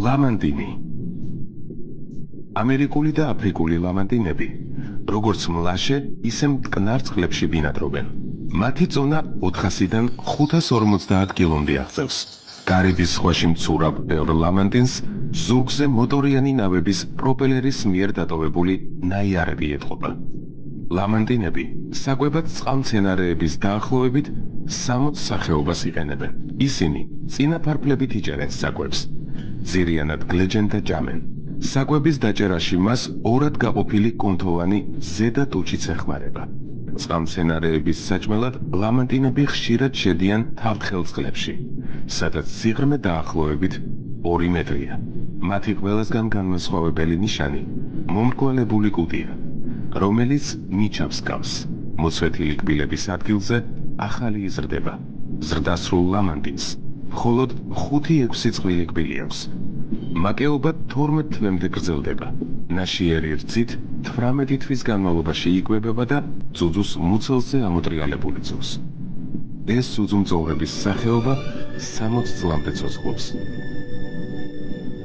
ლამანტინი. ამერიკული და აფრიკული ლამანტინები, როგორც მლაშე, ისე მტკნარ წყლებში ბინადრობენ. მათი წონა 400-დან 550 კილომდე აღწევს. კარიბის ზღვაში მცურავ ბევრ ლამანტინს ზურგზე მოტორიანი ნავების პროპელერის მიერ დატოვებული ნაიარები ეტყობა. ლამანტინები საკვებად წყალმცენარეების დაახლოებით 60 სახეობას იყენებენ. ისინი წინაფარფლებით იჭერენ საკვებს. ძირიანად გლეჯენ და ჭამენ. საკვების დაჭერაში მას ორად გაყოფილი კუნთოვანი ზედა ტუჩიც ეხმარება. წყალმცენარეების საჭმელად ლამანტინები ხშირად შედიან თავთხელ წყლებში, სადაც სიღრმე დაახლოებით 2 მეტრია. მათი ყველასგან განმასხვავებელი ნიშანი მომრგვალებული კუდია, რომელიც მიჩავს გავს. მოცვეთილი კბილების ადგილზე ახალი იზრდება. ზრდასრულ ლამანტინს მხოლოდ 5-6 წყვილი კბილი აქვს. მაკეობა 12 თვემდე გრძელდება. ნაშიერი რძით 18 თვის განმავლობაში იკვებება და ძუძუს მუცელზე ამოტრიალებული წევს. ეს ძუძუმწოვრების სახეობა 60 წლამდე ცოცხლობს.